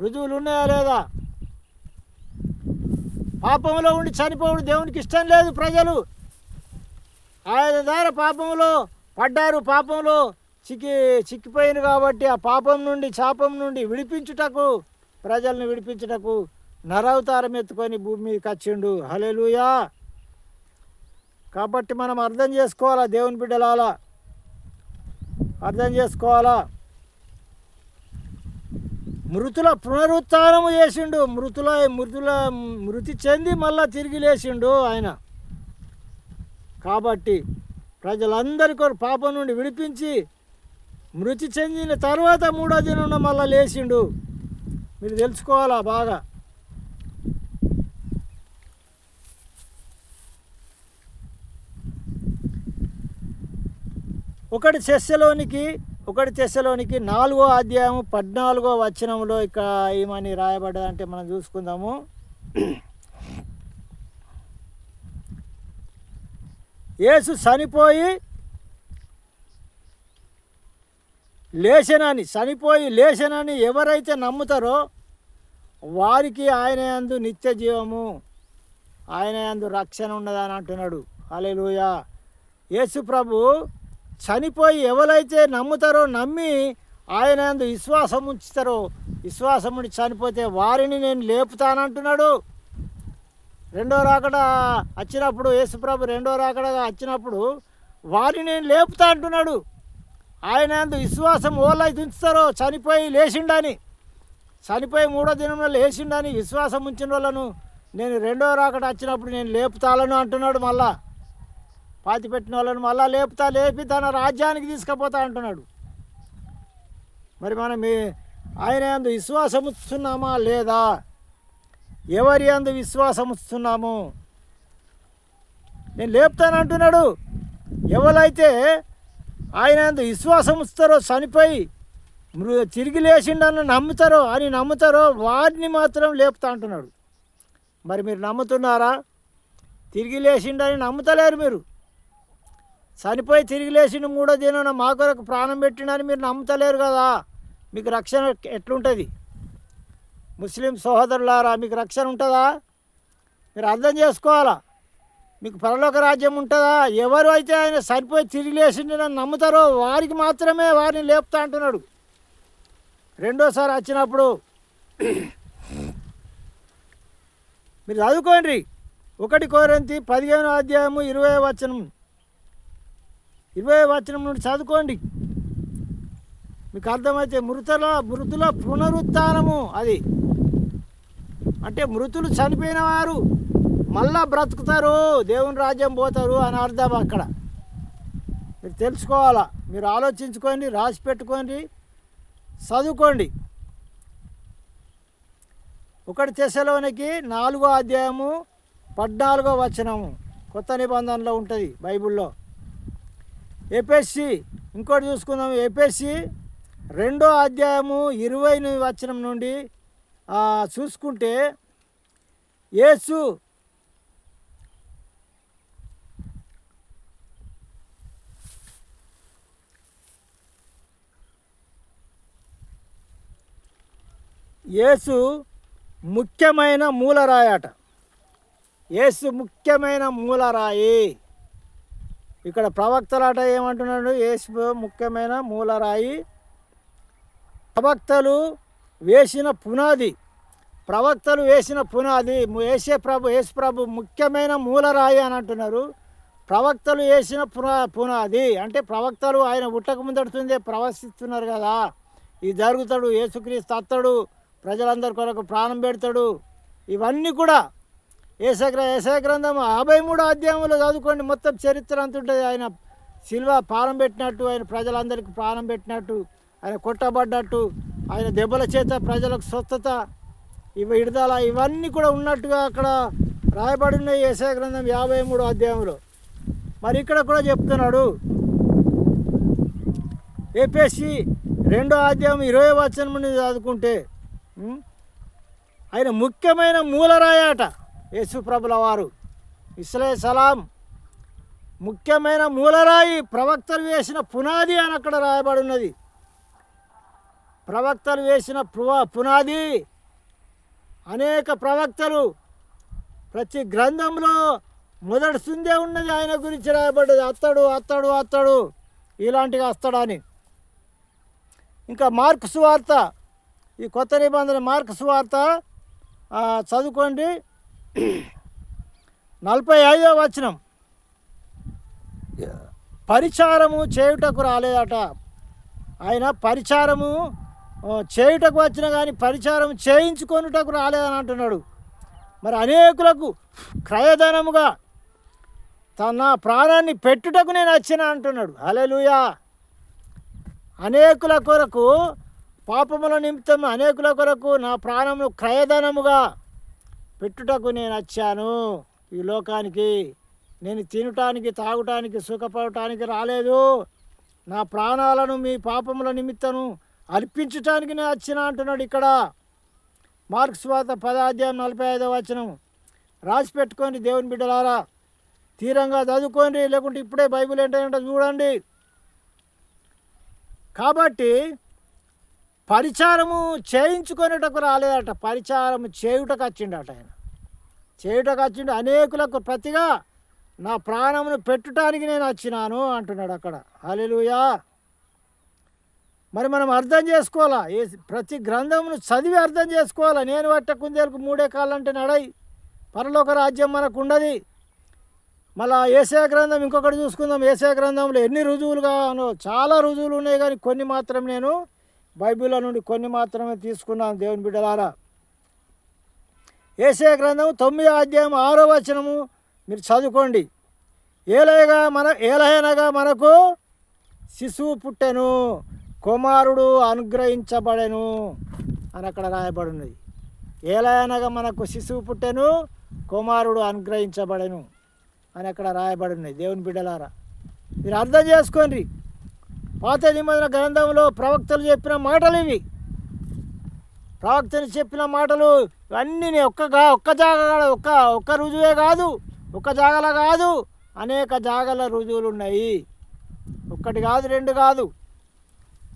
రుజువులు ఉన్నాయా లేదా? పాపంలో ఉండి చనిపోవడం దేవునికి ఇష్టం లేదు. ప్రజలు ఆయన ద్వారా పాపంలో పడ్డారు, పాపంలో చిక్కిపోయింది కాబట్టి ఆ పాపం నుండి, శాపం నుండి విడిపించుటకు, ప్రజల్ని విడిపించుటకు నరవతారం ఎత్తుకొని భూమి మీదకి వచ్చిండు. హల్లెలూయా. కాబట్టి మనం అర్థం చేసుకోవాలా, దేవుని బిడ్డలాలా అర్థం చేసుకోవాలా. మృతుల పునరుత్థానము చేసిండు, మృతి చెంది మళ్ళా తిరిగి లేచిండు ఆయన. కాబట్టి ప్రజలందరి కొరకు పాపం నుండి విడిపించి మృతి చెందిన తర్వాత 3వ దినం మళ్ళా లేచిండు. మీరు తెలుసుకోవాలా బాగా. ఒకటి తెస్సలోనికి 4వ అధ్యాయం 14వ వచనంలో ఇక్కడ ఏమని రాయబడ్డదంటే మనం చూసుకుందాము. యేసు చనిపోయి లేచెనని ఎవరైతే నమ్ముతారో వారికి ఆయన యందు నిత్య జీవము, ఆయన యందు రక్షణ ఉన్నదని అంటున్నాడు. హల్లెలూయా. యేసు ప్రభు చనిపోయి ఎవరైతే నమ్ముతారో, నమ్మి ఆయన యందు విశ్వాసం ఉంచుతారో, విశ్వాసం ఉండి చనిపోతే వారిని నేను లేపుతానంటున్నాడు. రెండో రాకడ వచ్చినప్పుడు, యేసుప్రభు రెండో రాకడగా వచ్చినప్పుడు వారిని నేను లేపుతా అంటున్నాడు. ఆయన యందు విశ్వాసం ఓళ్ళైతే ఉంచుతారో, చనిపోయి 3వ దినంలో లేచిండని విశ్వాసం ఉంచిన వాళ్ళను నేను రెండో రాకడ వచ్చినప్పుడు నేను లేపుతాలను అంటున్నాడు. మళ్ళా పాతిపెట్టిన వాళ్ళను మళ్ళా లేపి తన రాజ్యానికి తీసుకుపోతా అంటున్నాడు. మరి మనం ఆయన యందు విశ్వాసం ఉంచుతున్నామా లేదా? ఎవరి యందు విశ్వాసం ఉంచుతున్నాము? నేను లేపుతానంటున్నాడు. ఎవరైతే ఆయన యందు విశ్వాసం ఉంచుతారో, చనిపోయి తిరిగి లేచిండని నమ్ముతారో వారిని మాత్రం లేపుతా అంటున్నాడు. మరి మీరు నమ్ముతున్నారా? తిరిగి లేచిండని నమ్ముతలేరు మీరు. చనిపోయి తిరిగి లేచిండు, 3వ దినాన మా కొరకు ప్రాణం పెట్టిండని మీరు నమ్ముతలేరు కదా. మీకు రక్షణ ఎట్లుంటుంది? ముస్లిం సహోదరులారా, మీకు రక్షణ ఉంటుందా? మీరు అర్థం చేసుకోవాలా. మీకు పరలోక రాజ్యం ఉంటుందా? ఎవరు అయితే ఆయన చనిపోయి తిరిగి లేచిండని నమ్ముతారో వారికి మాత్రమే వారిని లేపుతా అంటున్నాడు. రెండోసారి వచ్చినప్పుడు మీరు చదువుకోండి. 1 కొరింథీ 15:20 నుండి చదువుకోండి. మీకు అర్థమైతే మృతుల పునరుత్థానము అది అంటే మృతులు చనిపోయిన వారు మళ్ళా బ్రతుకుతారు, దేవుని రాజ్యం పోతారు అని అర్థం. అక్కడ మీరు తెలుసుకోవాలా. మీరు ఆలోచించుకోండి, రాసి పెట్టుకోండి, చదువుకోండి. 1 తెస్సలోనికి 4:14 కొత్త నిబంధనలో ఉంటుంది బైబిల్లో. ఎఫెసీ ఇంకోటి చూసుకుందాం. ఎఫెసీ 2:20 నుండి చూసుకుంటే యేసు ముఖ్యమైన మూలరాయి అట. యేసు ముఖ్యమైన మూలరాయి. ఇక్కడ ప్రవక్తలాట ఏమంటున్నాడు? యేసు ముఖ్యమైన మూలరాయి, ప్రవక్తలు వేసిన పునాది. యేసు ప్రభు ముఖ్యమైన మూలరాయి అని అంటున్నారు. ప్రవక్తలు వేసిన పునాది అంటే ప్రవక్తలు ఆయన ఉట్టక ముందడుతుందే ప్రవశిస్తున్నారు కదా. ఇది జరుగుతాడు, యేసుక్రీస్తు అత్తడు, ప్రజలందరి కొరకు ప్రాణం పెడతాడు. ఇవన్నీ కూడా యెషయా గ్రంథం 53వ అధ్యాయంలో చదువుకోండి. మొత్తం చరిత్ర అంత ఉంటుంది. ఆయన శిలువ ప్రాణం పెట్టినట్టు, ఆయన ప్రజలందరికీ ప్రాణం పెట్టినట్టు, ఆయన కొట్టబడ్డట్టు, ఆయన దెబ్బల చేత ప్రజలకు స్వస్థత, విడుదల, ఇవన్నీ కూడా ఉన్నట్టుగా అక్కడ రాయబడి ఉన్నాయి యెషయా గ్రంథం 53వ అధ్యాయంలో. మరి ఇక్కడ కూడా చెప్తున్నాడు. ఎఫెసీ 2:20 నుండి చదువుకుంటే ఆయన ముఖ్యమైన మూలరాయి అట. యేసు ప్రభుల వారు ఇస్లాం ముఖ్యమైన మూలరాయి, ప్రవక్తలు వేసిన పునాది అని అక్కడ రాయబడి ఉన్నది. ప్రవక్తలు వేసిన పునాది. అనేక ప్రవక్తలు ప్రతి గ్రంథంలో మొదటి సుందే ఉన్నది ఆయన గురించి రాయబడ్డది. అత్తడు ఇలాంటిగా వస్తాడని. ఇంకా మార్కు సువార్త, ఈ కొత్త నిబంధన మార్కు సువార్త చదువుకోండి. 45వ పరిచారము చేయుటకు రాలేదట. ఆయన పరిచారము చేయుటకు వచ్చిన కానీ పరిచారం చేయించుకొనుటకు రాలేదని అంటున్నాడు. మరి అనేకులకు క్రయధనముగా తన ప్రాణాన్ని పెట్టుటకు నేను వచ్చిన అంటున్నాడు. హల్లెలూయా. అనేకుల కొరకు, పాపముల నిమిత్తం అనేకుల కొరకు నా ప్రాణమును క్రయధనముగా పెట్టుటకు నేను వచ్చాను ఈ లోకానికి. నేను తినటానికి, తాగటానికి, సుఖపడటానికి రాలేదు. నా ప్రాణాలను మీ పాపముల నిమిత్తము అర్పించటానికి నేను వచ్చిన అంటున్నాడు. ఇక్కడ మార్కు సువార్త 10:45 రాసి పెట్టుకోండి దేవుని బిడ్డలారా. తీరంగా చదువుకోండి, లేకుంటే ఇప్పుడే బైబిల్ ఏంటంటే చూడండి. కాబట్టి పరిచారము చేయించుకొనేటకు రాలేదట, పరిచారము చేయుటకు వచ్చిండట. ఆయన చేయుటకు వచ్చిండు. అనేకులకు ప్రతిగా నా ప్రాణమును పెట్టుటానికి నేను వచ్చినాను అంటున్నాడు అక్కడ. హల్లెలూయా. మరి మనం అర్థం చేసుకోవాలా, ప్రతి గ్రంథమును చదివి అర్థం చేసుకోవాలా. నేను పట్ట కుందేలకు 3 కాళ్ళంటే నడై, పరలోక రాజ్యం మనకు ఉండదు. మళ్ళా యెషయా గ్రంథం ఇంకొకటి చూసుకుందాం. యెషయా గ్రంథంలో ఎన్ని రుజువులుగానో, చాలా రుజువులు ఉన్నాయి, కానీ కొన్ని మాత్రం నేను బైబిల్లో నుండి కొన్ని మాత్రమే తీసుకున్నాను దేవుని బిడ్డలారా. యెషయా గ్రంథం 9:6 మీరు చదువుకోండి. ఏలయనగా మనకు శిశువు పుట్టెను, కుమారుడు అనుగ్రహించబడెను అని అక్కడ రాయబడి ఉన్నది. ఏలయనగా మనకు శిశువు పుట్టెను, కుమారుడు అనుగ్రహించబడెను అని అక్కడ రాయబడి ఉన్నది దేవుని బిడ్డలారా. మీరు అర్థం చేసుకోండి. పాత నిబంధన గ్రంథంలో ప్రవక్తలు చెప్పిన మాటలు ఇవి. ప్రవక్తలు చెప్పిన మాటలు ఇవన్నీ ఒక్క రుజువే కాదు, ఒక్క జాగల కాదు, అనేక జాగల రుజువులు ఉన్నాయి. ఒక్కటి కాదు, రెండు కాదు.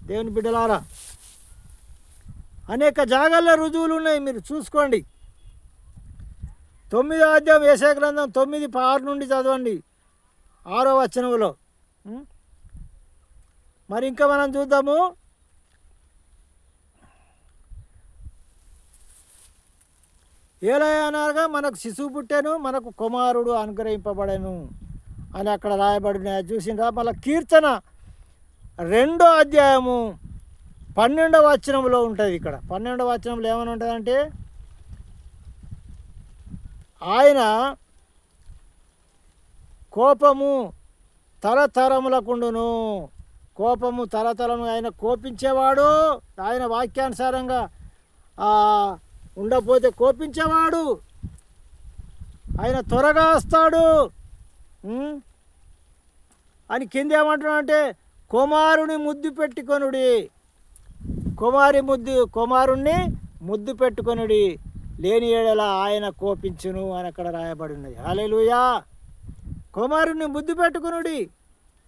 దేవుని బిడ్డలారా, అనేక జాగల రుజువులు ఉన్నాయి. మీరు చూసుకోండి. 9వ అధ్యాయం యెషయా గ్రంథం 9:6 నుండి చదవండి, 6వ వచనంలో. మరి ఇంకా మనం చూద్దాము. ఏలయనగా మనకు శిశువు పుట్టెను, మనకు కుమారుడు అనుగ్రహింపబడెను అని అక్కడ రాయబడిన చూసిండ్రా. మళ్ళీ కీర్తన 2వ అధ్యాయము 12వ వచనంలో ఉంటుంది. ఇక్కడ 12వ వచనంలో ఏమని ఉంటుందంటే, ఆయన కోపము తరతరములకుండును. కోపము తరతరము. ఆయన కోపించేవాడు, ఆయన వాక్యానుసారంగా ఉండకపోతే కోపించేవాడు, ఆయన త్వరగా వస్తాడు అని కింద ఏమంటున్నాడంటే, కుమారుని ముద్దు పెట్టుకొనుడి, కుమారుణ్ణి ముద్దు పెట్టుకొనుడి, లేని ఏడల ఆయన కోపించును అని అక్కడ రాయబడి ఉన్నది. హల్లెలూయా. కుమారుణ్ణి ముద్దు పెట్టుకొనుడి,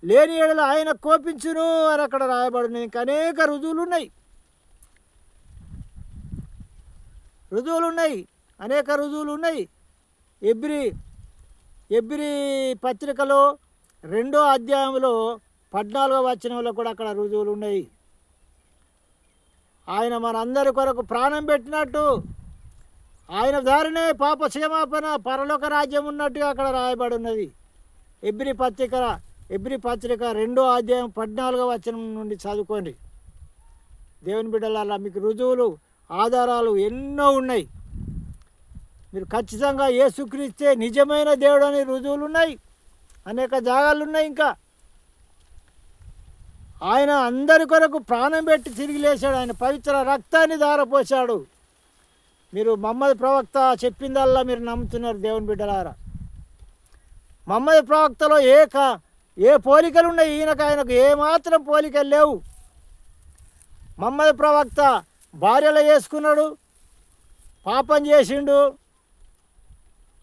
లేని ఏడల ఆయన కోపించును అని అక్కడ రాయబడి ఉన్నది. ఇంకా అనేక రుజువులు ఉన్నాయి, అనేక రుజువులు ఉన్నాయి. ఎబ్రీ పత్రికలో 2వ అధ్యాయంలో 14వ వచనంలో కూడా అక్కడ రుజువులు ఉన్నాయి. ఆయన మనందరి కొరకు ప్రాణం పెట్టినట్టు, ఆయన దారినే పాప క్షమాపణ పరలోక రాజ్యం ఉన్నట్టుగా అక్కడ రాయబడి ఉన్నది. ఎబ్రీ పత్రిక 2వ అధ్యాయం 14వ వచనం నుండి చదువుకోండి. దేవుని బిడ్డలారా, మీకు రుజువులు, ఆధారాలు ఎన్నో ఉన్నాయి. మీరు ఖచ్చితంగా యేసుక్రీస్తే నిజమైన దేవుడు అని రుజువులు ఉన్నాయి, అనేక జాగాలు ఉన్నాయి. ఇంకా ఆయన అందరి కొరకు ప్రాణం పెట్టి తిరిగి లేచాడు, ఆయన పవిత్ర రక్తాన్ని ధారపోశాడు. మీరు మహమ్మద్ ప్రవక్త చెప్పిందల్లా మీరు నమ్ముతున్నారు. దేవుని బిడ్డలారా, మహమ్మద్ ప్రవక్తలో ఏ పోలికలు ఉన్నాయి? ఆయనకు ఏమాత్రం పోలికలు లేవు. మహమ్మద్ ప్రవక్త భార్యలో వేసుకున్నాడు, పాపం చేసిండు.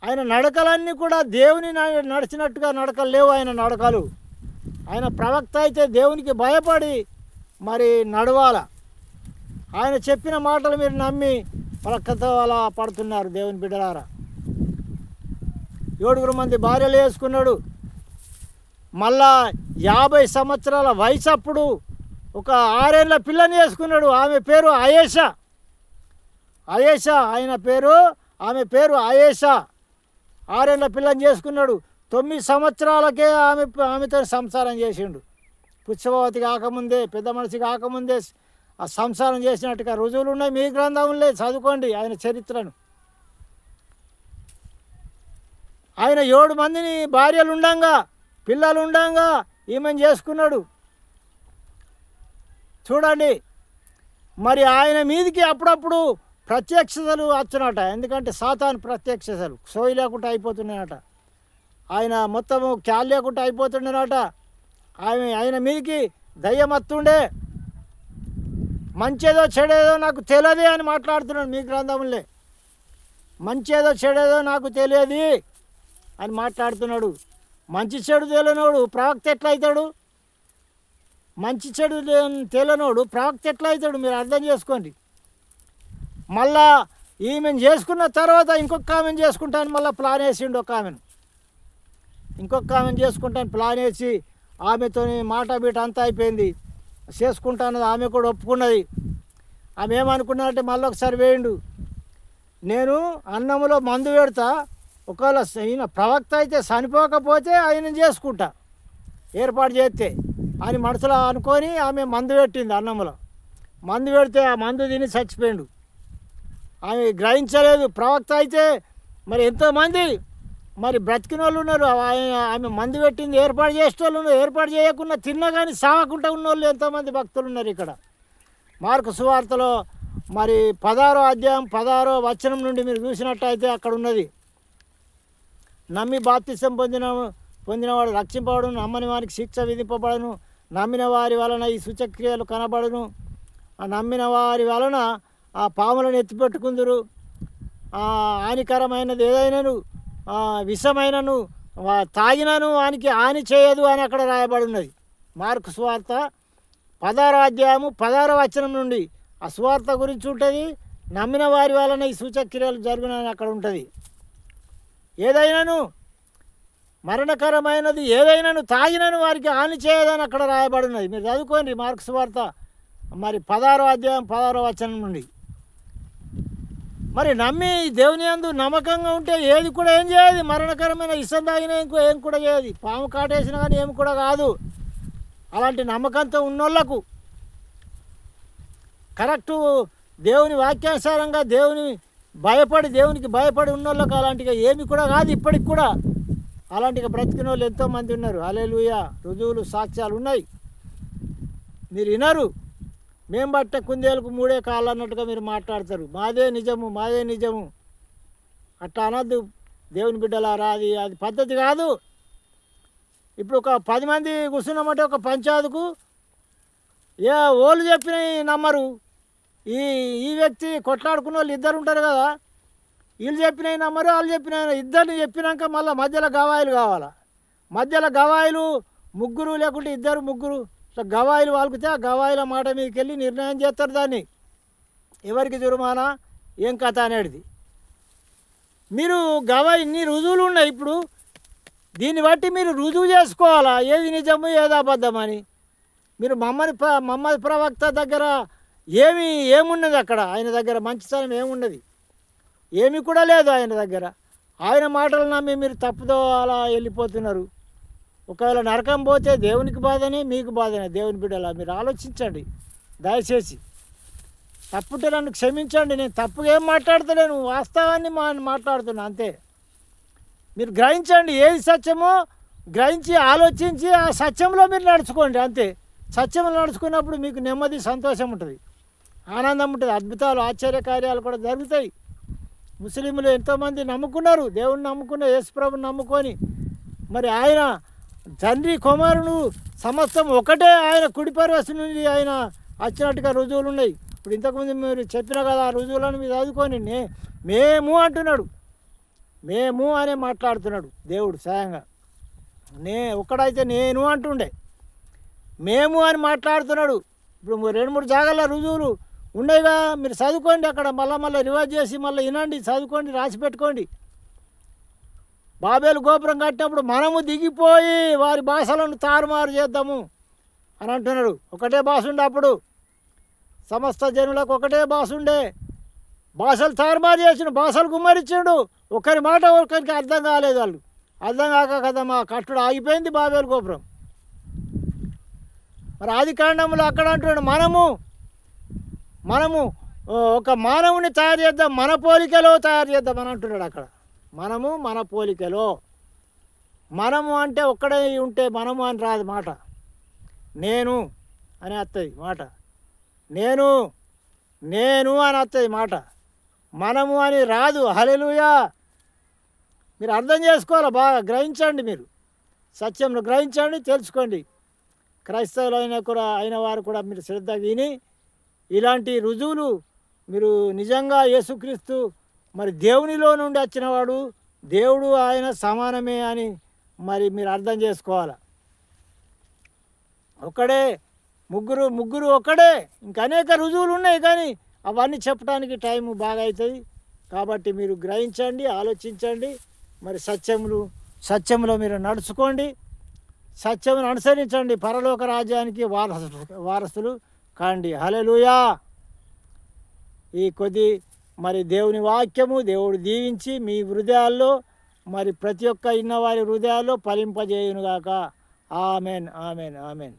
ఆయన నడకలన్నీ కూడా దేవుని నడిచినట్టుగా నడకలు లేవు ఆయన నడకలు. ఆయన ప్రవక్త అయితే దేవునికి భయపడి మరి నడవాల. ఆయన చెప్పిన మాటలు మీరు నమ్మి ప్రక్కతో అలా పడుతున్నారు. దేవుని బిడ్డలారా, 7 మంది భార్యలు వేసుకున్నాడు. మళ్ళా 50 సంవత్సరాల వయసు అప్పుడు ఒక 6 ఏళ్ళ పిల్లని వేసుకున్నాడు. ఆమె పేరు అయేషా. ఆమె పేరు అయేషా. 6 ఏళ్ళ పిల్లని చేసుకున్నాడు. 9 సంవత్సరాలకే ఆమెతో సంసారం చేసిండు. పుష్పవతి కాకముందే, పెద్ద మనిషి కాకముందే ఆ సంసారం చేసినట్టుగా రుజువులు ఉన్నాయి. మీ గ్రంథంలో చదువుకోండి ఆయన చరిత్రను. ఆయన 7 మందిని భార్యలు ఉండంగా, పిల్లలు ఉండంగా ఈమెను చేసుకున్నాడు. చూడండి, మరి ఆయన మీదికి అప్పుడప్పుడు ప్రత్యక్షతలు వచ్చునట. ఎందుకంటే సాతాను ప్రత్యక్షతలు సోయి లేకుండా అయిపోతున్నాయట. ఆయన మొత్తము క్యాల్ లేకుండా అయిపోతుండేనట. ఆయన మీదికి దయ్యం వస్తుండే. మంచేదో చెడేదో నాకు తెలియదు అని మాట్లాడుతున్నాడు మీ గ్రంథంలో. మంచేదో చెడేదో నాకు తెలియదు అని మాట్లాడుతున్నాడు. మంచి చెడు తెలియనోడు ప్రవక్త ఎట్లా అవుతాడు? మంచి చెడు తెలియనోడు ప్రవక్త ఎట్లా అవుతాడు? మీరు అర్థం చేసుకోండి. మళ్ళా ఈమెను చేసుకున్న తర్వాత ఇంకొక ఆమెను చేసుకుంటాను మళ్ళీ ప్లాన్ వేసిండు. ఇంకొక ఆమెను చేసుకుంటాను ప్లాన్ వేసి ఆమెతో మాట బీట అంతా అయిపోయింది. చేసుకుంటానది ఆమె కూడా ఒప్పుకున్నది. ఆమె ఏమనుకున్నారంటే మళ్ళీ ఒకసారి వేయండు, నేను అన్నములో మందు పెడతా, ఒకవేళ ఈయన ప్రవక్త అయితే చనిపోకపోతే ఆయన చేసుకుంటా ఏర్పాటు చేస్తే అని మనసులో అనుకొని ఆమె మందు పెట్టింది. అన్నంలో మందు పెడితే ఆ మందు తిని చచ్చిపోయిండు. ఆమె గ్రహించలేదు. ప్రవక్త అయితే మరి ఎంతోమంది మరి బ్రతికిన వాళ్ళు ఉన్నారు. ఆమె మందు పెట్టింది ఏర్పాటు చేసే వాళ్ళు ఉన్నారు. ఏర్పాటు చేయకుండా తిన్నా కానీ సాగకుండా ఉన్న వాళ్ళు ఎంతోమంది భక్తులు ఉన్నారు. ఇక్కడ మార్కు సువార్తలో మరి 16వ అధ్యాయం 16వ వచనం నుండి మీరు చూసినట్టయితే అక్కడ ఉన్నది, నమ్మి బాప్తిసం పొందిన పొందినవాడు రక్షింపబడును, నమ్మని వారికి శిక్ష విధింపబడును, నమ్మిన వారి వలన ఈ సూచక్రియలు కనబడును, ఆ నమ్మిన వారి వలన ఆ పాములను ఎత్తిపెట్టుకుందురు, హానికరమైనది ఏదైనాను విషమైనను తాగినను వానికి హాని చేయదు అని అక్కడ రాయబడి ఉన్నది. మార్కు సువార్త 16వ అధ్యాయము 16వ వచనం నుండి ఆ సువార్త గురించి ఉంటుంది. నమ్మిన వారి వలన ఈ సూచక్రియలు జరుగునని అక్కడ ఉంటుంది. ఏదైనాను మరణకరమైనది ఏదైనాను తాగినను వారికి హాని చేయదని అక్కడ రాయబడి ఉన్నది. మీరు చదువుకోండి మార్కు సువార్త మరి 16వ అధ్యాయం 16వ వచనం నుండి. మరి నమ్మి దేవుని యందు నమ్మకంగా ఉంటే ఏది కూడా ఏం చేయదు, మరణకరమైన ఇసం తాగినా ఏం కూడా చేయదు, పాము కాటేసినా కానీ ఏమి కూడా కాదు. అలాంటి నమ్మకంతో ఉన్నోళ్లకు కరెక్టు దేవుని వాక్యానుసారంగా దేవునికి భయపడి ఉన్నోళ్ళకు అలాంటిగా ఏమి కూడా కాదు. ఇప్పటికి కూడా అలాంటిగా బ్రతికిన వాళ్ళు ఎంతోమంది ఉన్నారు. హల్లెలూయా. రుజువులు సాక్ష్యాలు ఉన్నాయి. మీరు వినరు. మేము బట్ట కుందేలకు 3 కాళ్ళు అన్నట్టుగా మీరు మాట్లాడతారు. మాదే నిజము అట్లా అనద్దు దేవుని బిడ్డలారా. అది పద్ధతి కాదు. ఇప్పుడు ఒక 10 మంది కూర్చున్నామంటే ఒక పంచాయతీకు ఓళ్ళు చెప్పినవి నమ్మరు. ఈ వ్యక్తి కొట్లాడుకున్న వాళ్ళు ఇద్దరు ఉంటారు కదా, వీళ్ళు చెప్పినవి నమ్మరు, వాళ్ళు చెప్పిన ఇద్దరిని చెప్పినాక మళ్ళీ మధ్యలో గవాయిలు కావాలా. మధ్యలో గవాయిలు ముగ్గురు లేకుంటే ముగ్గురు గవాయిలు వాలుకుతే ఆ గవాయిల మాట మీదకి వెళ్ళి నిర్ణయం చేస్తారు. దాన్ని ఎవరికి జురుమానా ఏం కథ అనేది మీరు ఇన్ని రుజువులు ఉన్నాయి. ఇప్పుడు దీన్ని బట్టి మీరు రుజువు చేసుకోవాలా ఏది నిజము ఏది అబద్ధమని. మీరు మహమ్మద్ ప్రవక్త దగ్గర ఏమున్నది అక్కడ? ఆయన దగ్గర మంచితనం ఏమున్నది? ఏమి కూడా లేదు ఆయన దగ్గర. ఆయన మాటలు నమ్మి మీరు తప్పుదో అలా వెళ్ళిపోతున్నారు. ఒకవేళ నరకం పోతే దేవునికి బాధనే మీకు బాధనే. దేవుని బిడ్డలా మీరు ఆలోచించండి దయచేసి. తప్పుంటే నన్ను క్షమించండి. నేను తప్పుగా ఏం మాట్లాడతలేను, వాస్తవాన్ని మాట్లాడుతున్నా అంతే. మీరు గ్రహించండి ఏది సత్యమో గ్రహించి ఆలోచించి ఆ సత్యంలో మీరు నడుచుకోండి అంతే. సత్యంలో నడుచుకున్నప్పుడు మీకు నెమ్మది సంతోషం ఉంటుంది, ఆనందం ఉంటుంది, అద్భుతాలు ఆశ్చర్యకార్యాలు కూడా జరుగుతాయి. ముస్లింలు ఎంతోమంది నమ్ముకున్నారు, దేవుణ్ణి నమ్ముకున్న యేసుప్రభుని నమ్ముకొని మరి ఆయన తండ్రి కుమారుడు సమస్తం ఒకటే, ఆయన కుడిపరవశ నుండి ఆయన వచ్చినట్టుగా రుజువులు ఉన్నాయి. ఇప్పుడు ఇంతకుముందు మీరు చెప్పిన కదా ఆ రుజువులను మీరు చదువుకొని మేము అంటున్నాడు, మేము అనే మాట్లాడుతున్నాడు దేవుడు స్వయంగా. ఒక్కడైతే నేను అంటుండే మేము అని మాట్లాడుతున్నాడు. ఇప్పుడు 2-3 జాగాల్లో రుజువులు ఉండేగా, మీరు చదువుకోండి. అక్కడ మళ్ళీ రివైజ్ చేసి మళ్ళీ వినండి, చదువుకోండి, రాసి పెట్టుకోండి. బాబేలు గోపురం కట్టినప్పుడు మనము దిగిపోయి వారి భాషలను తారుమారు చేద్దాము అని అంటున్నాడు. ఒకటే భాష ఉండే అప్పుడు, సమస్త జనులకు ఒకటే భాష ఉండే. భాషలు తారుమారు చేసిన, భాషలు గుమ్మరించాడు. ఒకరి మాట ఒకరికి అర్థం కాలేదు. వాళ్ళు అర్థం కాక కదా మా కట్టుడు ఆగిపోయింది బాబేలు గోపురం. మరి ఆది కాండంలో అక్కడ అంటున్నాడు మనము ఒక మానవుని తయారు చేద్దాం, మన పోలికలో తయారు చేద్దాం అని అంటున్నాడు అక్కడ. మన పోలికలో. మనము అంటే ఒక్కడే ఉంటే మనము అని రాదు మాట, నేను అని వస్తుంది మాట. నేను అని వస్తుంది మాట, మనము అని రాదు. హల్లెలూయా. మీరు అర్థం చేసుకోవాలి, బాగా గ్రహించండి. మీరు సత్యంను గ్రహించండి, తెలుసుకోండి. క్రైస్తవులు అయిన వారు కూడా మీరు శ్రద్ధగా విని ఇలాంటి రుజువులు మీరు నిజంగా యేసుక్రీస్తు మరి దేవునిలో నుండి వచ్చినవాడు, దేవుడు ఆయన సమానమే అని మరి మీరు అర్థం చేసుకోవాలి. ఒక్కడే, ముగ్గురు ఒక్కడే. ఇంకా అనేక రుజువులు ఉన్నాయి కానీ అవన్నీ చెప్పడానికి టైం బాగా అవుతుంది. కాబట్టి మీరు గ్రహించండి, ఆలోచించండి. మరి సత్యంలో మీరు నడుచుకోండి, సత్యమును అనుసరించండి, పరలోక రాజ్యానికి వారసులు కాండి. హల్లెలూయా. ఈ కొద్ది మరి దేవుని వాక్యము దేవుడు దీవించి మీ హృదయాల్లో మరి ప్రతి ఒక్క ఇన్నవారి హృదయాల్లో ఫలింపజేయునుగాక. ఆమెన్.